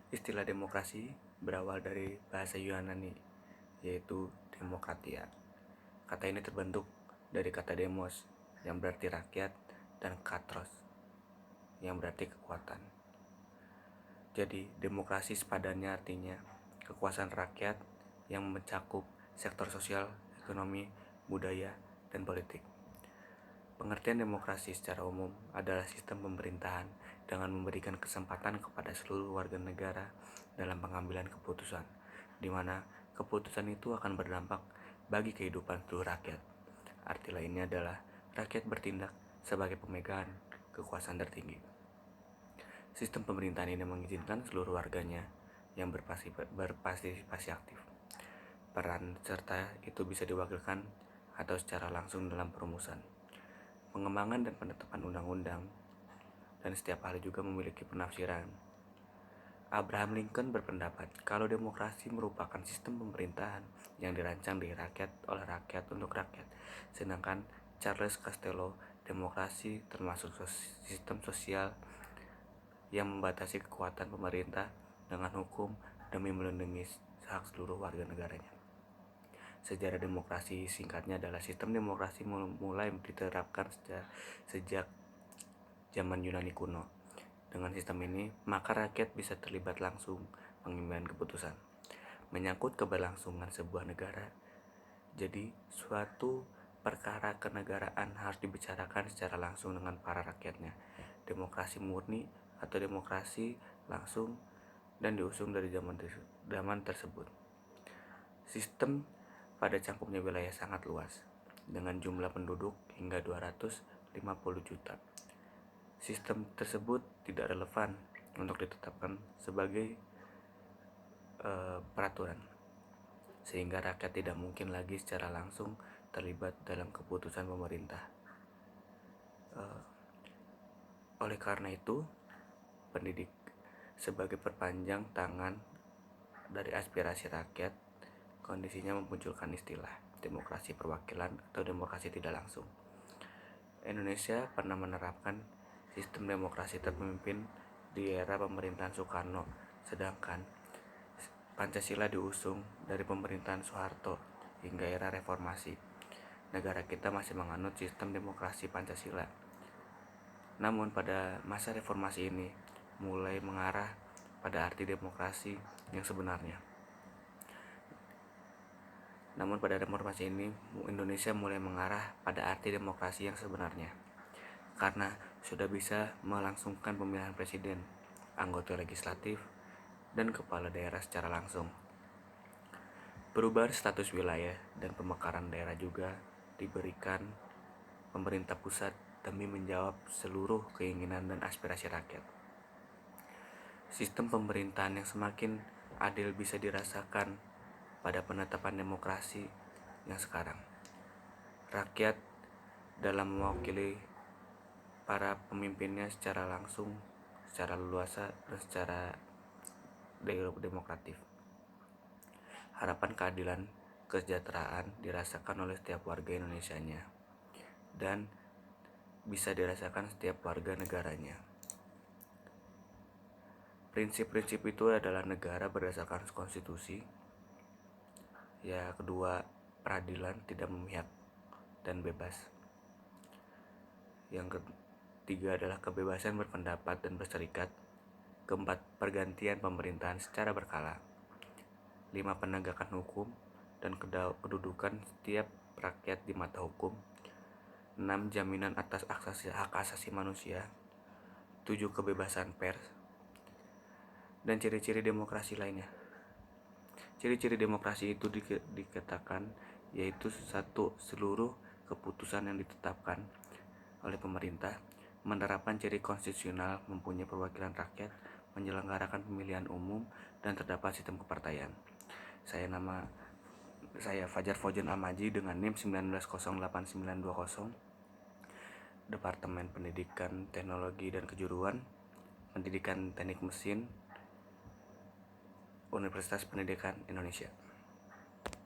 Istilah demokrasi berawal dari bahasa Yunani, yaitu demokratia. Kata ini terbentuk dari kata demos, yang berarti rakyat, dan katros, yang berarti kekuatan. Jadi, demokrasi sepadannya artinya kekuasaan rakyat yang mencakup sektor sosial, ekonomi, budaya, dan politik. Pengertian demokrasi secara umum adalah sistem pemerintahan dengan memberikan kesempatan kepada seluruh warga negara dalam pengambilan keputusan, di mana keputusan itu akan berdampak bagi kehidupan seluruh rakyat. Arti lainnya adalah rakyat bertindak sebagai pemegang kekuasaan tertinggi. Sistem pemerintahan ini mengizinkan seluruh warganya yang berpartisipasi aktif. Peran serta itu bisa diwakilkan atau secara langsung dalam perumusan, pengembangan dan penetapan undang-undang, dan setiap hal juga memiliki penafsiran. Abraham Lincoln berpendapat kalau demokrasi merupakan sistem pemerintahan yang dirancang dari rakyat oleh rakyat untuk rakyat, sedangkan Charles Costello, demokrasi termasuk sistem sosial yang membatasi kekuatan pemerintah dengan hukum demi melindungi hak seluruh warga negaranya. Sejarah demokrasi singkatnya adalah sistem demokrasi mulai diterapkan sejak zaman Yunani kuno. Dengan sistem ini, maka rakyat bisa terlibat langsung pengambilan keputusan. Menyangkut keberlangsungan sebuah negara, jadi suatu perkara kenegaraan harus dibicarakan secara langsung dengan para rakyatnya. Demokrasi murni atau demokrasi langsung dan diusung dari zaman tersebut. Sistem pada cangkupnya wilayah sangat luas, dengan jumlah penduduk hingga 250 juta. Sistem tersebut tidak relevan untuk ditetapkan sebagai peraturan, sehingga rakyat tidak mungkin lagi secara langsung terlibat dalam keputusan pemerintah. Oleh karena itu, pendidik sebagai perpanjang tangan dari aspirasi rakyat, kondisinya memunculkan istilah demokrasi perwakilan atau demokrasi tidak langsung. Indonesia pernah menerapkan sistem demokrasi terpimpin di era pemerintahan Soekarno, sedangkan Pancasila diusung dari pemerintahan Soeharto hingga era reformasi. Negara kita masih menganut sistem demokrasi Pancasila. Namun pada masa reformasi ini mulai mengarah pada arti demokrasi yang sebenarnya. Namun pada reformasi ini Indonesia mulai mengarah pada arti demokrasi yang sebenarnya, karena sudah bisa melangsungkan pemilihan presiden, anggota legislatif, dan kepala daerah secara langsung. Perubahan status wilayah dan pemekaran daerah juga diberikan pemerintah pusat demi menjawab seluruh keinginan dan aspirasi rakyat. Sistem pemerintahan yang semakin adil bisa dirasakan pada penetapan demokrasi yang sekarang. Rakyat dalam mewakili para pemimpinnya secara langsung, secara leluasa, dan secara demokratif. Harapan keadilan kesejahteraan dirasakan oleh setiap warga Indonesianya dan bisa dirasakan setiap warga negaranya. Prinsip-prinsip itu adalah negara berdasarkan konstitusi. Ya, kedua, peradilan tidak memihak dan bebas. Yang ketiga adalah kebebasan berpendapat dan berserikat. Keempat, pergantian pemerintahan secara berkala. 5, penegakan hukum dan kedudukan setiap rakyat di mata hukum. 6, jaminan atas hak asasi manusia. 7, kebebasan pers. Dan ciri-ciri demokrasi lainnya. Ciri-ciri demokrasi itu dikatakan yaitu 1, seluruh keputusan yang ditetapkan oleh pemerintah, menerapkan ciri konstitusional, mempunyai perwakilan rakyat, menyelenggarakan pemilihan umum, dan terdapat sistem kepartaian. Saya Fajar Faujan Al-Maji dengan NIM 19089920, Departemen Pendidikan Teknologi dan Kejuruan, Pendidikan Teknik Mesin, Universitas Pendidikan Indonesia.